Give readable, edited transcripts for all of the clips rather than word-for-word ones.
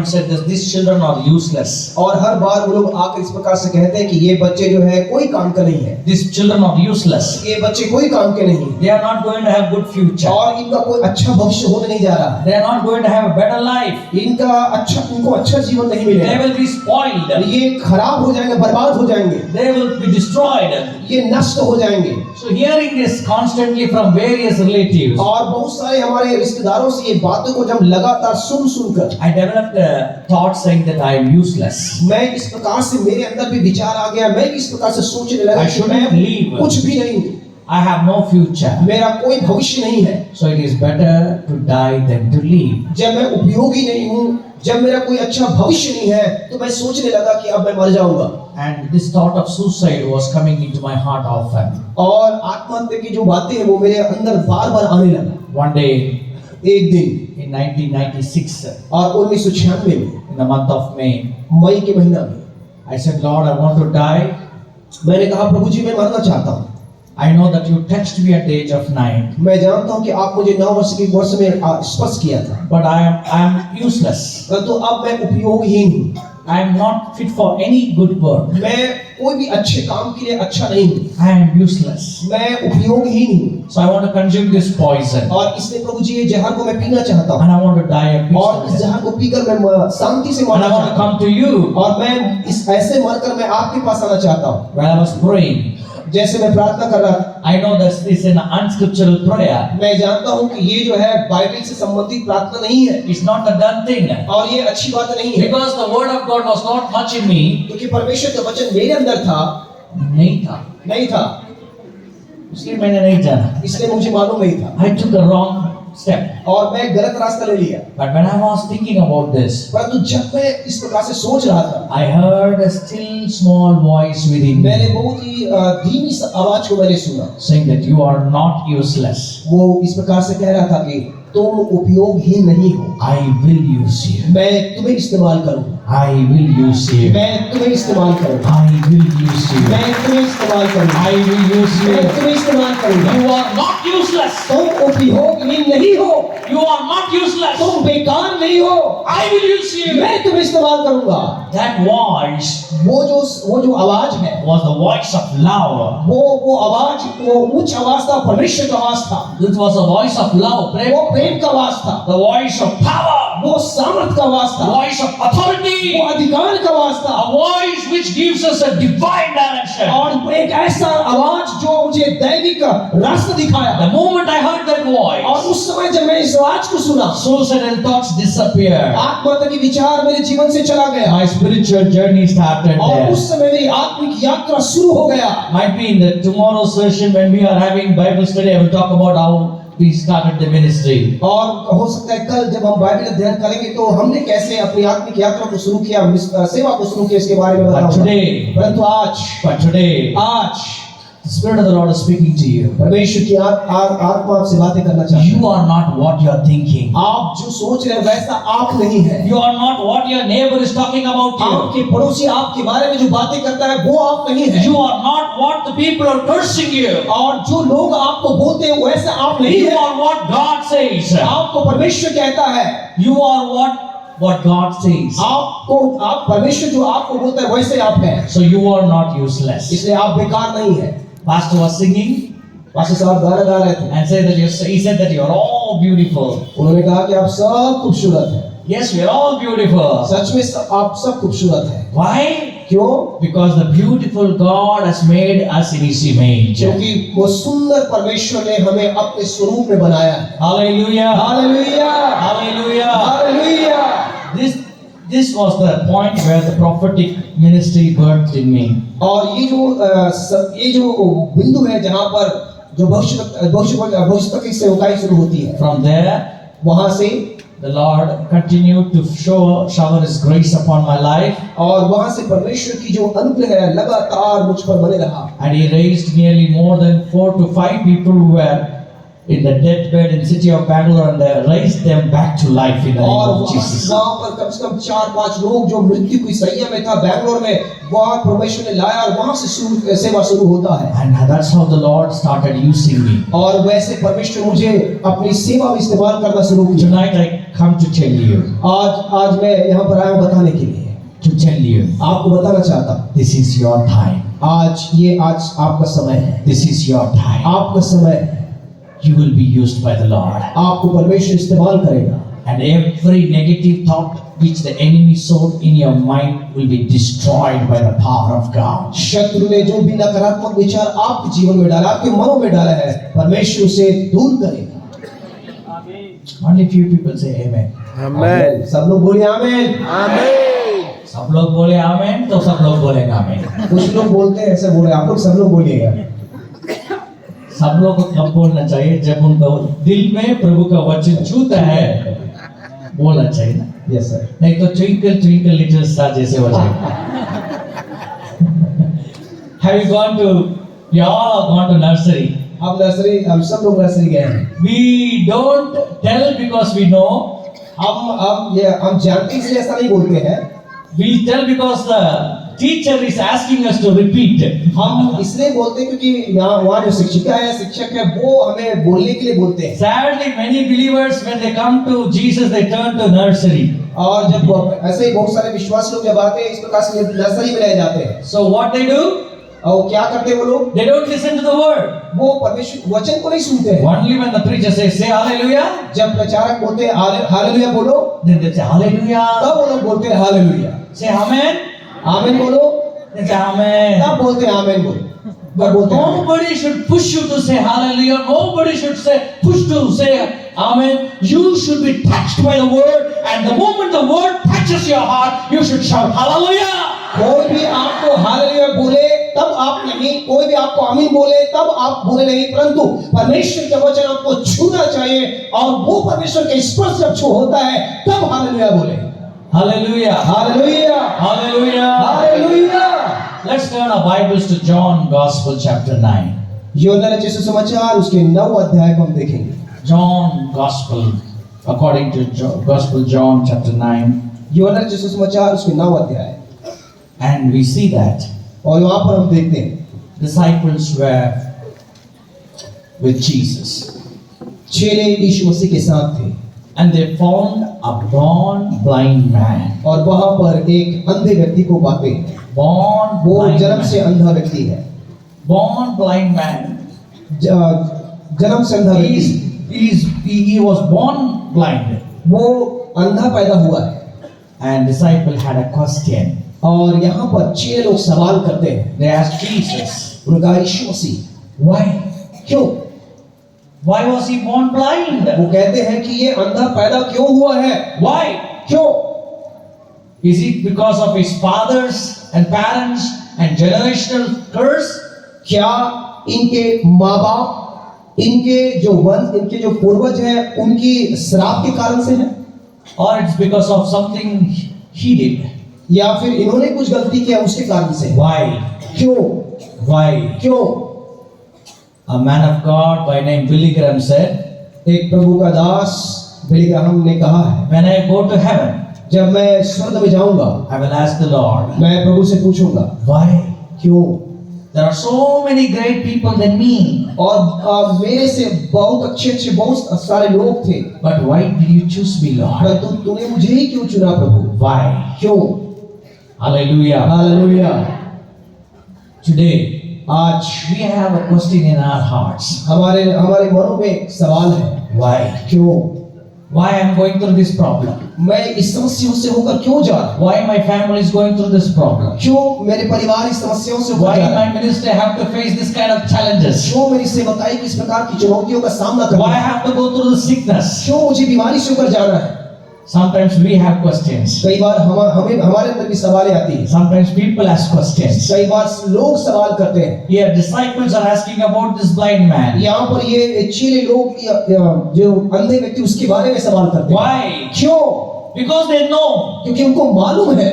said that these children are useless. और हर बार वो लोग आकर इस प्रकार से कहते हैं कि ये बच्चे जो है कोई काम का नहीं है, These children are useless. ये बच्चे कोई काम के नहीं हैं, They are not going to have good future. और इनका कोई अच्छा भविष्य होने नहीं जा रहा है, They are not going to have a better life. इनको अच्छा जीवन नहीं They मिलेगा, will be spoiled. ये खराब हो जाएंगे, बर्बाद हो जाएंगे, They will be destroyed. ये नष्ट हो जाएंगे। So hearing this constantly from various relatives, और बहुत सारे हमारे रिश्तेदारों से ये बातों को जब लगातार सुनकर I developed a thought saying that I am useless. मैं इस प्रकार से मेरे अंदर भी विचार आ गया, मैं इस प्रकार से सोचने लगा I कि shouldn't मैं leave. कुछ भी नहीं हूँ, I have no future. मेरा कोई भविष्य नहीं है, So it is better to die than to live. जब मैं उपयोगी नहीं हूँ, जब मेरा कोई अच्छा भविष्य नहीं है, तो मैं सोचने लगा कि अब मैं मर जाऊंगा। And this thought of suicide was coming into my heart often. और आत्महत्या की जो बातें हैं वो मेरे अंदर बार-बार आने लगा। One day एक दिन in 1996, और 1996 में in the month of May, मई के महीना में I said, Lord, I want to die. मैंने कहा, प्रभु जी मैं मरना चाहता हूँ। I know that you touched me at the age of 9, मैं जानता हूँ कि आप मुझे 9 वर्ष में स्पर्श किया था, but I am useless. परंतु अब मैं उपयोगहीन हूँ, I am not fit for any good work. मैं कोई भी अच्छे काम के लिए अच्छा नहीं हूँ, I am useless. मैं उपयोगहीन हूँ, So I want to consume this poison, और इसलिए प्रभु जी ये जहर को मैं पीना चाहता हूँ, and I want to die a और इस peaceful death. जहर को पीकर मैं शांति से And मरना I want to चाहता हूँ, come to you. और मैं इस ऐसे मरकर मैं आपके पास आना चाहता हूँ। While I was praying, जैसे मैं प्रार्थना कर रहा था, I know that this is an unscriptural prayer. मैं जानता हूँ कि ये जो है बाइबल से संबंधित प्रार्थना नहीं है, It's not a done thing. और ये अच्छी बात नहीं है, Because the word of God was not much in me. क्योंकि परमेश्वर का वचन मेरे अंदर था नहीं था, इसलिए मैंने नहीं जाना. इसलिए मुझे मालूम नहीं था, I took a wrong step. और मैं गलत रास्ता ले लिया। But when I was thinking about this, परंतु जब मैं इस प्रकार से सोच रहा था, I heard a still small voice within मैंने me बहुत ही धीमी सी आवाज को मैंने सुना, saying that you are not useless. वो इस प्रकार से कह रहा था कि तुम उपयोगहीन नहीं हो, I will use you. मैं तुम्हें इस्तेमाल करूंगा, I will use you. मैं तुम्हें इस्तेमाल करूंगा, I will use you. मैं तुम्हें इस्तेमाल करूंगा, I will use मैं you. तुम्हें इस्तेमाल करूंगा। You are not useless. तुम उपयोगहीन नहीं हो, You are not useless. तुम बेकार नहीं हो, I will use you. मैं तुम्हें इस्तेमाल करूंगा। That voice वो जो आवाज है, was the voice of love. वो आवाज, वो उच्च आवाज था, परमेश्वर का आवाज था, It was a voice of love, वो प्रेम का आवाज था, the voice of power, वो सामर्थ का आवाज the था, voice of authority, वो अधिकार का आवाज था, a voice which gives us a divine direction. और एक ऐसा आवाज जो मुझे दैविक रास्ता दिखाया। The moment I heard that और voice, उस समय जब मैं इस आवाज को सुना, suicidal thoughts disappeared. आत्महत्या के विचार मेरे जीवन से चला गया, My spiritual journey started और there. उस समय मेरी आत्मिक यात्रा शुरू हो गया। Might be in the tomorrow's session when we are having Bible study, I will talk about how we started the ministry. और हो सकता है कल जब हम बाइबल अध्ययन करेंगे तो हमने कैसे अपनी आत्मिक यात्रा को शुरू किया, सेवा को शुरू किया, इसके बारे में But बताऊंगा। today, परंतु आज the Spirit of the Lord is speaking to you. परमेश्वर की आत्मा आपसे बातें करना चाहता है। You are not what you are thinking. आप जो सोच रहे हैं वैसा आप नहीं है। You are not what your neighbor is talking about you. आपके पड़ोसी आपके बारे में जो बातें करता है वो आप नहीं है। You are not what the people are cursing you. और जो लोग आपको बोलते हैं वैसा आप नहीं You है। are what God says. आपको परमेश्वर कहता है, You are what God says. आप परमेश्वर जो आपको बोलता है वैसे आप हैं। So you are not useless. इसलिए आप बेकार नहीं है। Pastor was singing पास्टर साहब गाना गा रहे थे, and he said that you are all beautiful. उन्होंने कहा कि आप सब खूबसूरत हैं। Yes, we are all beautiful. सच में आप सब खूबसूरत हैं। Why? क्यों? Because the beautiful God has made us in His image. क्योंकि वो सुंदर परमेश्वर ने हमें अपने स्वरूप में बनाया है। Hallelujah. Hallelujah, Hallelujah. Hallelujah. This was the point where the prophetic ministry birthed in me. और ये जो बिंदु है जहाँ पर जो भविष्य की सेवकाई शुरू होती है, From there, वहाँ से the Lord continued to shower His grace upon my life, और वहाँ से परमेश्वर की जो अनुग्रह है लगातार मुझ पर बने रहा। and He raised nearly more than 4 to 5 people who were in the deathbed in city of Bangalore and they raised them back to life in the और name of Jesus. वहाँ पर कम से कम 4-5 लोग जो मृत्यु की सैया में था बैंगलोर में, वहाँ परमेश्वर ने लाया और वहाँ से सेवा शुरू होता है। And that's how the Lord started using me. और वैसे परमेश्वर मुझे अपनी सेवा में इस्तेमाल करना शुरू किया। Tonight I come to tell you, आज मैं यहाँ पर आया हूँ बताने के लिए, to tell you, आपको बताना चाहता हूँ, this is your time. आज आपका समय है, This is your time. आपका समय है, You will be used by the Lord. आपको परमेश्वर इस्तेमाल करेगा। And every negative thought which the enemy sowed in your mind will be destroyed by the power of God. शत्रु ने जो भी नकारात्मक विचार आपके जीवन में डाला, आपके मनों में डाला है, परमेश्वर उसे दूर करेगा। Only few people say amen. Amen. सब लोग बोले आमीन। Amen. सब लोग बोले आमेन तो सब लोग बोलेंगे आमेन। कुछ लोग बोलते हैं ऐसे बोले, आप लोग सब लोग बोलिएगा। सब लोग को कब बोलना चाहिए? जब उनका दिल में प्रभु का वचन छूता है, बोलना चाहिए ना। Yes sir. नहीं तो ट्विंकल ट्विंकल लिटिल स्टार जैसे हो जाएगा। Have you gone to? You all have gone to nursery. हम सब लोग नर्सरी गए हैं। We don't tell because we know. हम जानते इसलिए ऐसा नहीं बोलते हैं। We tell because the teacher is asking us to repeat. हम इसलिए बोलते हैं क्योंकि वहाँ जो शिक्षिका है, शिक्षक है, वो हमें बोलने के लिए बोलते हैं। Sadly, many believers when they come to Jesus, they turn to nursery. और जब ऐसे ही बहुत सारे विश्वासी लोग जब आते हैं, इस प्रकार से नर्सरी में रह जाते हैं। So what they do? और क्या करते हैं वो लोग? They don't listen to the word. वो परमेश्वर वचन को नहीं सुनते हैं। Only when the preacher says, "Say Hallelujah," जब प्रचारक बोलते हैं हालेलुया बोलो, then they say Hallelujah. तब वो लोग बोलते हैं हालेलुया। Say Amen. आमीन बोलो, They say Amen. तब बोलते हैं आमीन बोलो। But बोलते हैं आमीन। nobody should push you to say Hallelujah. Nobody should push to say Amen. You should be touched by the word, and the moment the word touches your heart, you should shout Hallelujah. कोई भी आपको hallelujah बोले तब आप नहीं, कोई भी आपको आमीन बोले तब आप बोले नहीं, परंतु परमेश्वर का वचन आपको छूना चाहिए और वो परमेश्वर के स्पर्श जब छू होता है तब हालेलुया बोले। Hallelujah. Hallelujah, Hallelujah. Hallelujah. Let's turn our Bibles to John Gospel chapter 9. यूहन्ना रचित सुसमाचार उसके 9 अध्याय को हम देखेंगे। John Gospel, according to Gospel John chapter 9. यूहन्ना रचित सुसमाचार उसके 9 अध्याय। And we see that और वहां पर हम देखते हैं disciples were with Jesus. चेले यीशु मसीह के साथ थे And they found a born blind man. और वहां पर एक अंधे व्यक्ति को पाते। Born वो blind जन्म से man. अंधा व्यक्ति है। Born blind man. जन्म से अंधा व्यक्ति। He was born blind. वो अंधा पैदा हुआ है। And disciple had a question. और यहाँ पर 6 लोग सवाल करते हैं। They asked Jesus, उनका यीशु मसीह why? क्यों? Why was he born blind? वो कहते हैं कि ये अंधा पैदा क्यों हुआ है? Why? क्यों? Is it because of his fathers and parents and generational curse? क्या इनके माँ बाप, इनके जो पूर्वज हैं, उनकी श्राप के कारण से है? Or it's because of something he did? या फिर इन्होंने कुछ गलती किया उसके कारण से? Why? क्यों? Why? क्यों? A man of God by name Billy Graham said, एक प्रभु का दास बिली ग्राहम ने कहा है, when I go to heaven, जब मैं स्वर्ग में जाऊंगा, I will ask the Lord, मैं प्रभु से पूछूंगा, why? क्यों? There are so many great people than me. और मेरे से बहुत अच्छे बहुत सारे लोग थे, But why did you choose me, Lord? परंतु तूने मुझे ही क्यों चुना प्रभु? Why? क्यों? Hallelujah. हालेलुया। Today, आज we have a question in our hearts. हमारे मनों में एक सवाल है, Why? क्यों? Why I am going through this problem? मैं इस समस्याओं से होकर क्यों जा रहा हूं? Why my family is going through this problem? क्यों मेरे परिवार इस समस्याओं से होकर Why जा रहा my है? ministry have to face this kind of challenges? क्यों मेरी सेवकाई की इस प्रकार की चुनौतियों का सामना करना Why I है? have to go through the sickness? क्यों मुझे बीमारी से होकर जाना है? Sometimes we have questions. कई बार हमारे अंदर भी सवालें आती हैं। Sometimes people ask questions. कई बार लोग सवाल करते हैं। Here, disciples are asking about this blind man. यहाँ पर ये 6 लोग जो अंधे व्यक्ति उसके बारे में सवाल करते हैं। Why? क्यों? Because they know, क्योंकि उनको मालूम है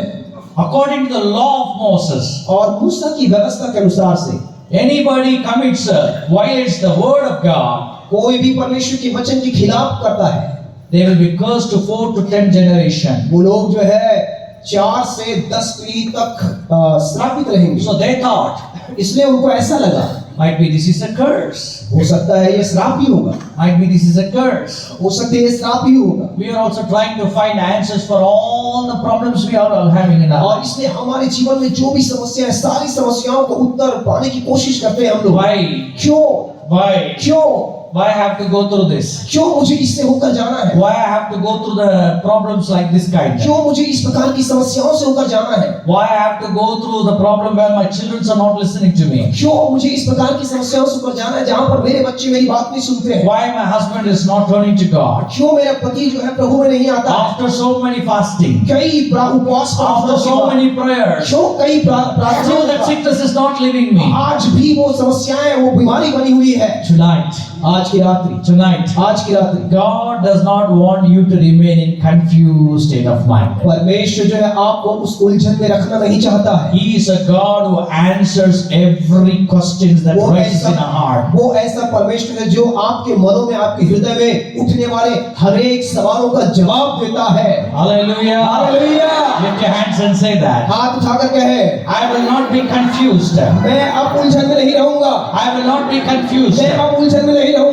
according to the law of Moses, और मूसा की व्यवस्था के अनुसार से anybody commits violates the word of God, कोई भी परमेश्वर के वचन के खिलाफ करता है, they will be cursed to 4 to 10 generation. वो लोग जो है 4 से 10 पीढ़ी तक श्रापित रहेंगे। So they thought, इसलिए उनको ऐसा लगा, might be this is a curse. हो सकता है ये श्राप ही होगा, Might be this is a curse. हो सकता है ये श्राप ही होगा। We are also trying to find answers for all the problems we are all having in our और lives. इसलिए हमारे जीवन में जो भी समस्या है, सारी समस्याओं को उत्तर पाने की कोशिश करते हैं हम लोग। Why? क्यों Why? क्यों Why I have to go through this? क्यों मुझे इससे होकर जाना है? Why I have to go through the problems like this kind? क्यों मुझे इस प्रकार की समस्याओं से होकर जाना है? Why I have to go through the problem where my children are not listening to me? क्यों मुझे इस प्रकार की समस्याओं से होकर जाना है जहां पर मेरे बच्चे मेरी बात नहीं सुनते हैं? Why my husband is not turning to God? क्यों मेरा पति जो है प्रभु में नहीं आता है? After so many fasting, कई उपवास after so many prayers, क्यों कई I know that प्रार्थनाओं sickness is not leaving me. आज भी वो समस्याएं, वो बीमारी बनी हुई है। Tonight, आज की रात्रि, आज की रात्रि God does not want you to remain in confused state of mind. परमेश्वर जो है आपको उस उलझन में रखना नहीं चाहता है। He is a God who answers every question that rises in our heart. वो ऐसा परमेश्वर है जो आपके मनों में, आपके हृदय में उठने वाले हर एक सवालों का जवाब देता है। Hallelujah. Hallelujah. Lift your hands and say that. हाथ उठाकर कहे, I will not be confused. मैं अब उलझन में नहीं रहूंगा, I will not be confused. मैं अब उलझन में नहीं रहूंगा।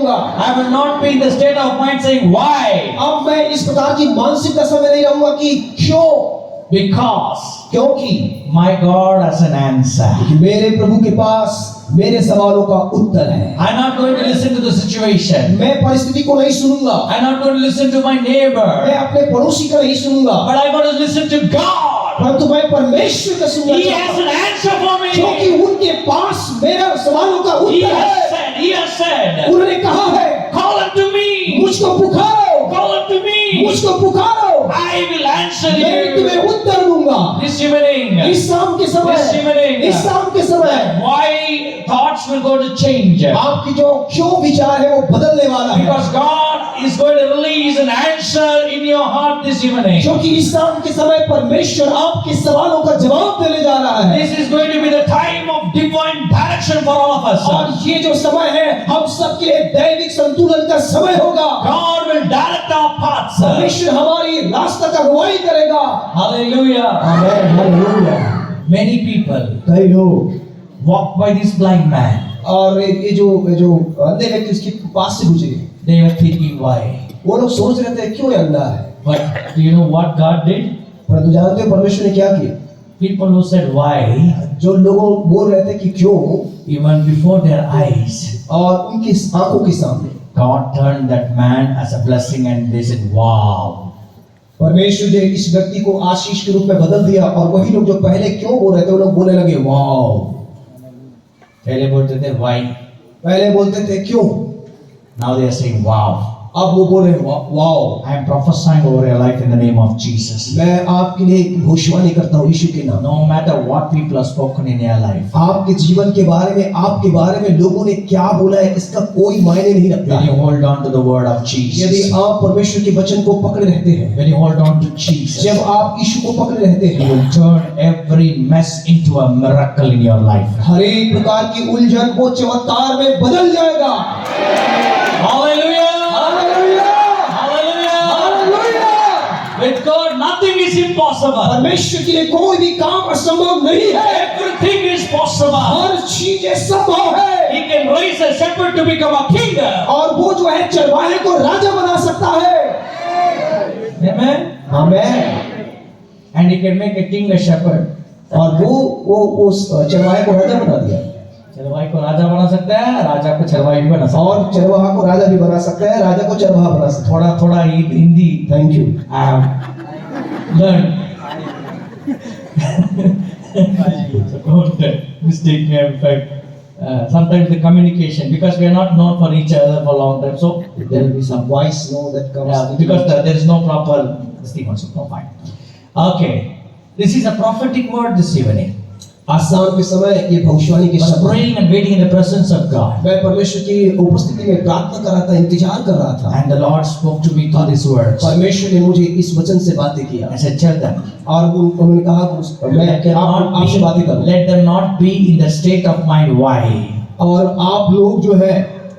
I will not be in the state of mind saying why. अब मैं इस प्रकार की मानसिक दशा में नहीं रहूंगा कि क्यों, Because क्योंकि my God has an answer. मेरे प्रभु के पास मेरे सवालों का उत्तर है। I'm not going to listen to the situation. मैं परिस्थिति को नहीं सुनूंगा, I'm not going to listen to my मैं neighbor. अपने पड़ोसी का नहीं सुनूंगा, But I'm going to listen to God. परंतु मैं परमेश्वर का सुनना He चाहता has हूं, an answer for me. क्योंकि उनके पास मेरे सवालों का He उत्तर has है। said, He has said, उन्होंने कहा है, call unto me. मुझको पुकारो, Call unto me. मुझको पुकारो, I will answer मैं you. तुम्हें उत्तर दूंगा। This evening, इस शाम के समय, This evening. इस शाम के समय why thoughts will go to change. आपकी जो क्यों विचार है वो बदलने वाला है, Because God is going to release an answer in your heart this evening. क्योंकि इस शाम के समय परमेश्वर आपके सवालों का जवाब देने जा रहा है। This is going to be the time of divine direction for all of us. और ये जो समय है हम सबके लिए दैविक संतुलन का समय होगा। God will direct our paths. परमेश्वर हमारी रास्ता का अगुवाई करेगा। Hallelujah. आमीन, हालेलुया। Many people कई लोग walk by this blind man. और ये जो अंधे व्यक्ति उसके पास से गुजरे, They were thinking why. वो लोग सोच रहे थे क्यों ये अंधा है, But do you know what God did? परंतु जानते हो परमेश्वर ने क्या किया? People who said why, जो लोग बोल रहे थे कि क्यों, even before their eyes, और उनकी आंखों के सामने God turned that man as a blessing and they said, wow. परमेश्वर ने इस व्यक्ति को आशीष के रूप में बदल दिया। और वही लोग जो पहले क्यों बोल रहे थे वो लोग बोलने लगे वाओ। पहले बोलते थे why, पहले बोलते थे क्यों, now they are saying wow. अब वो बोल रहे हैं wow. I am prophesying over your life in the name of Jesus. मैं आपके लिए एक भविष्यवाणी करता हूँ यीशु के नाम। No matter what people have spoken in your life, आपके जीवन के बारे में, आपके बारे में लोगों ने क्या बोला है इसका कोई मायने नहीं रखता when you है। hold on to the word of यदि Jesus, आप परमेश्वर के वचन को पकड़े रहते हैं, when you hold on to Jesus, जब आप यीशु को पकड़े रहते He हैं, will turn every mess into a miracle in your life. हर एक प्रकार की उलझन को चमत्कार में बदल जाएगा। Hallelujah! Hallelujah, Hallelujah! Hallelujah. With God, nothing is impossible. परमेश्वर के लिए कोई भी काम असंभव नहीं है। Everything is possible. हर चीज संभव है। He can raise a shepherd to become a king. और वो जो है चरवाहे को राजा बना सकता है। Amen. आमीन। And He can make a king a shepherd. और वो चरवाहे को राजा बना दिया। चरवाही को राजा बना सकता है, राजा को चरवाही भी बना सकता है. और चरवाहा को राजा भी बना सकता है, राजा को चरवाहा बना सकता है। थोड़ा थोड़ा Hindi thank you. I have learned. So don't mistake me. In fact, sometimes the communication, because we are not known for each other for a long time, so There will be some wise no that comes. because there is no proper this thing also. No, fine. Okay, this is a prophetic word this evening. आज शाम के समय ये भविष्यवाणी के I was शब्द, praying and waiting in the presence of God, मैं परमेश्वर की उपस्थिति में प्रार्थना कर रहा था, इंतजार कर रहा था। and the Lord spoke to me through these words. परमेश्वर ने मुझे इस वचन से बातें किया I said, tell them, और उन्होंने कहा कि मैं आपसे बातें करूं। let them not be in the state of mind why. और आप लोग जो है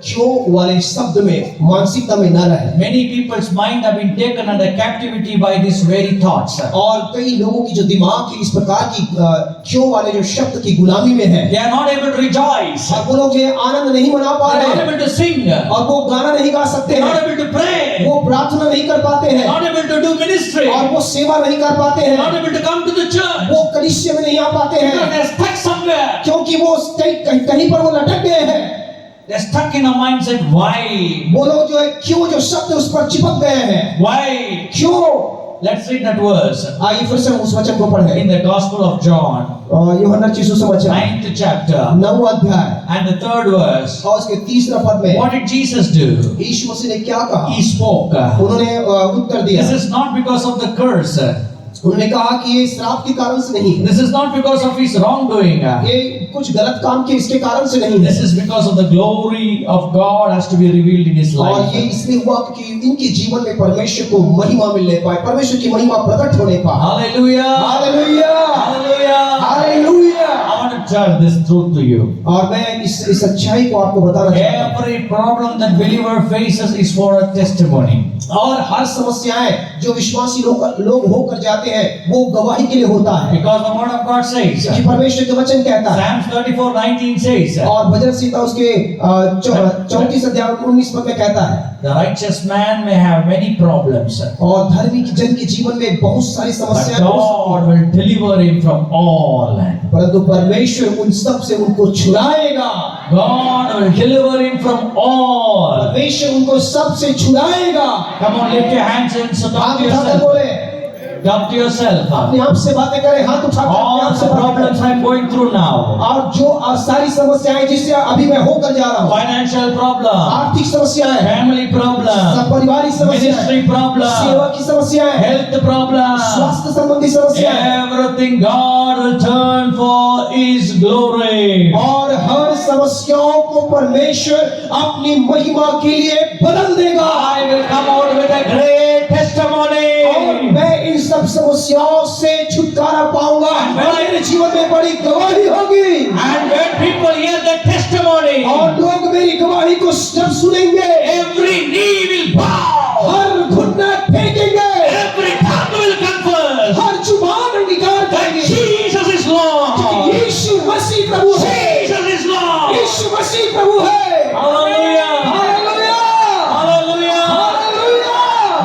क्यों वाले शब्द में, मानसिकता में न रहे। Many people's mind have been taken under captivity by these very thoughts. और कई लोगों की जो दिमाग की इस प्रकार की क्यों वाले जो शब्द की गुलामी में है, They are not able to rejoice. और वो लोग ये आनंद नहीं मना पा They are रहे not हैं, able to sing. They और वो गाना नहीं गा सकते are not हैं, able to pray. वो प्रार्थना नहीं कर पाते They हैं, are not able to do ministry. और वो सेवा नहीं कर पाते They are not हैं, able to come to the church. वो कलीसिया में नहीं आ पाते Because हैं, they are stuck somewhere. क्योंकि वो कहीं पर वो लटक गए हैं। They are stuck in a mindset. Why? वो लोग जो है क्यों जो शब्द उस पर चिपक गए हैं, Why? क्यों। Let's read that verse. आइए फिर से उस वचन को पढ़ें। In the Gospel of John, यूहन्ना की सुसमाचार 9th chapter, 9वां अध्याय and the 3rd verse. और उसके 3रा पद में What did Jesus do? यीशु मसीह ने क्या कहा? He spoke. उन्होंने उत्तर दिया। This is not because of the curse. उन्होंने कहा कि ये श्राप के कारण से नहीं है, This is not because of his wrongdoing. ये कुछ गलत काम के इसके कारण से नहीं This है, is because of the glory of God has to be revealed in his और ये life. इसलिए हुआ कि इनके जीवन में परमेश्वर को महिमा मिलने पाए, परमेश्वर की महिमा प्रकट होने पाए। Hallelujah. Hallelujah, Hallelujah. Hallelujah. I want to tell this truth to you. और मैं इस सच्चाई को आपको बताना चाहता हूँ। Every problem that believer faces is for a testimony. और हर समस्याएं जो विश्वासी लोग होकर जाते हैं, वो गवाही के लिए होता है, Because the word of God says, क्योंकि परमेश्वर का वचन कहता है। Psalms 34:19 says, और भजन संहिता उसके 34 अध्याय 19 पद में कहता है, the righteous man may have many problems, और धर्मी जन के जीवन में बहुत सारी but समस्याएं हो सकती God will deliver him from all. हैं, परंतु परमेश्वर उन सब से उनको छुड़ाएगा। God will deliver him from all. परमेश्वर उनको सब से छुड़ाएगा। Come on, lift your hands and so talk हाथ to उठाकर yourself. बोले, Talk to yourself. अपने आप से बातें करें, हाथ उठाकर अपने All आप से the बातें problems करें। I'm going through now, और जो सारी समस्याएं जिससे अभी मैं होकर जा रहा हूँ, financial problem, आर्थिक समस्याएं, family problem, सब पारिवारिक समस्याएं, ministry problem, सेवा की समस्याएं, health problem, स्वास्थ्य संबंधी समस्याएं, everything God will turn for His glory. और हर समस्याओं को परमेश्वर अपनी महिमा के लिए बदल देगा। I will come out with a great testimony. और मैं इन सब समस्याओं से छुटकारा पाऊंगा, मेरे जीवन में बड़ी गवाही होगी। And when people hear the testimony, और लोग मेरी गवाही को जब सुनेंगे, every knee will bow, हर घुटना टेकेंगे, every tongue will confess हर जुबान अंगीकार that करेंगे Jesus is Lord. कि यीशु मसीह प्रभु है, Jesus is Lord. यीशु मसीह प्रभु है। Hallelujah. Hallelujah, Hallelujah. Hallelujah.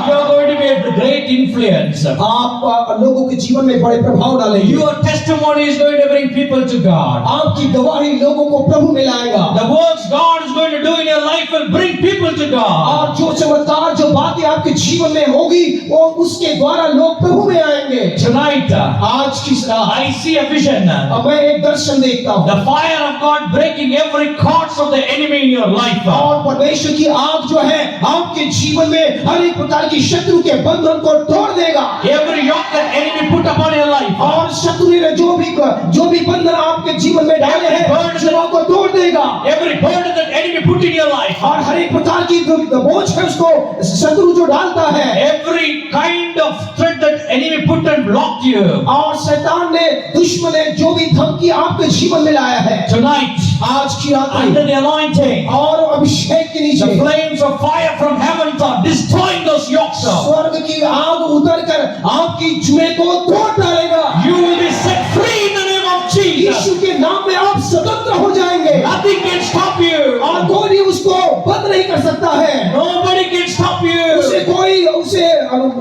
You are going to be a great influence. आप लोगों के जीवन में बड़े प्रभाव डालेंगे। Your testimony is going to bring people to God. आपकी गवाही लोगों को प्रभु में लाएगा, The works God is going to do in your life will bring people to God. और जो चमत्कार जो बातें आपके जीवन में होगी, वो उसके द्वारा लोग प्रभु में आएंगे। Tonight, आज की रात I see a vision. अब मैं एक दर्शन देखता हूँ, The fire of God breaking every cords of the enemy in your life. और परमेश्वर की आग जो है आपके जीवन में हर एक प्रकार की शत्रु के बंधन को तोड़ देगा। Every yoke that enemy put upon your life. और शत्रु ने जो भी बंधन आपके जीवन में डाले हैं, जुआ को तोड़ देगा। Every burden that enemy put in your life. और हर एक प्रकार की जो बोझ है उसको शत्रु जो डालता है, Every kind of threat that enemy put and blocked you. और शैतान ने, दुश्मन ने जो भी धमकी आपके जीवन में लाया है, Tonight, आज की रात under में the anointing, और अभिषेक के नीचे the flames of fire from heaven are destroying those yokes. स्वर्ग की आग उतर कर आपकी जुए को तोड़ डालेगा। You will be set free in the name of Jesus. यीशु के नाम में आप स्वतंत्र हो जाएंगे, Nothing can stop you. और कोई भी उसको बंद नहीं कर सकता है, Nobody can stop you. उसे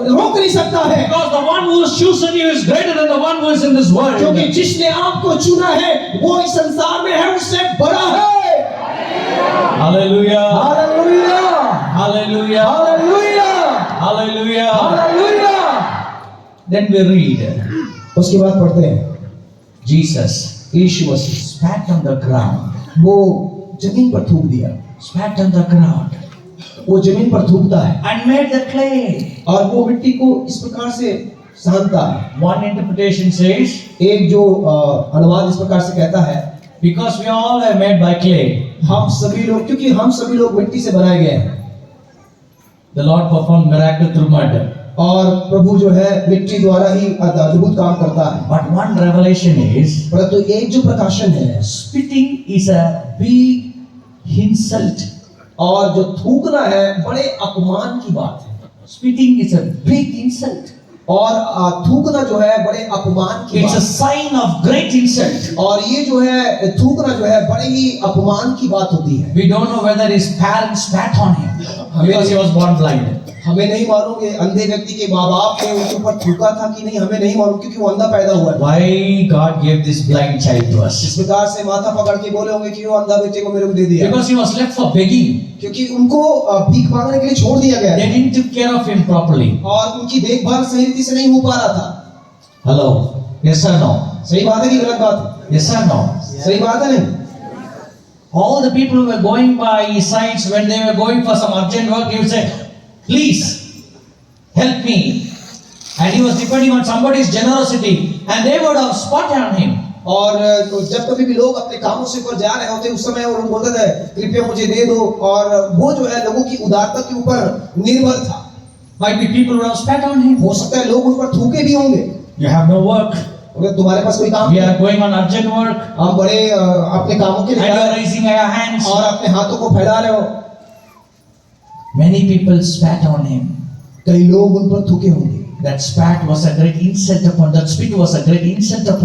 रोक नहीं सकता है, Because the one who has chosen you is greater than the one who is in this world. क्योंकि जिसने आपको चुना है वो इस संसार में है, उससे बड़ा है। Hallelujah. Hallelujah, Hallelujah. Hallelujah, Hallelujah. Hallelujah. Then we read, उसके बाद पढ़ते हैं, Jesus Yeshu Masih spat on the ground. वो जमीन पर थूक दिया, Spat on the ground. वो जमीन पर थूकता है And made the clay. और वो मिट्टी को इस प्रकार से सानता है। One interpretation says, एक जो अनुवाद इस प्रकार से कहता है, because we all are made by clay, हम सभी लोग, क्योंकि हम सभी लोग मिट्टी से बनाए गए हैं, the Lord performed miracle through mud. और प्रभु जो है मिट्टी द्वारा ही अद्भुत काम करता है। But one revelation is, परंतु एक जो प्रकाशन है, spitting is a big insult और जो थूकना है बड़े अपमान की बात है। Spitting is a big insult. और थूकना जो है बड़े अपमान की It's a बात sign of great insult. और ये जो है थूकना जो है बड़े ही अपमान की बात होती है। We don't know whether his parents spat on him because he was born blind. हमें नहीं मालूम कि अंधे व्यक्ति के माँ बाप ने उनके ऊपर थूका था कि नहीं, हमें नहीं मालूम क्योंकि वो अंधा पैदा हुआ है। Why God gave this blind child to us? इस प्रकार से माथा पकड़ के बोले होंगे कि वो अंधा बेटे को मेरे को दे दिया, Because he was left for begging. क्योंकि उनको भीख मांगने के लिए छोड़ दिया गया They didn't take care of him properly. और उनकी देखभाल सही रीति से नहीं हो पा रहा था। Hello? Yes or no? सही बात है कि गलत बात है? Yes or no? सही बात है नहीं? All the people who were going by his sides, when they were going for some urgent work, he would say, please, help me. And he was depending on somebody's generosity, and they would have spat on him. और जब कभी भी लोग अपने कामों से ऊपर जा रहे होते उस समय वो लोग बोलते थे कृपया मुझे दे दो, और वो जो है लोगों की उदारता के ऊपर निर्भर था। Might be people would have spat on him. हो सकता है लोग उन पर थूके भी होंगे, You have no work. अगर तुम्हारे पास कोई काम We are going on urgent work, आप बड़े अपने कामों के and लिए you जा are रहे raising your hands. हैं और अपने हाथों को फैला रहे हो। Many people spat on him. कई लोग उन पर थूके होंगे। That spat was a great insult upon, that spit was a great insult upon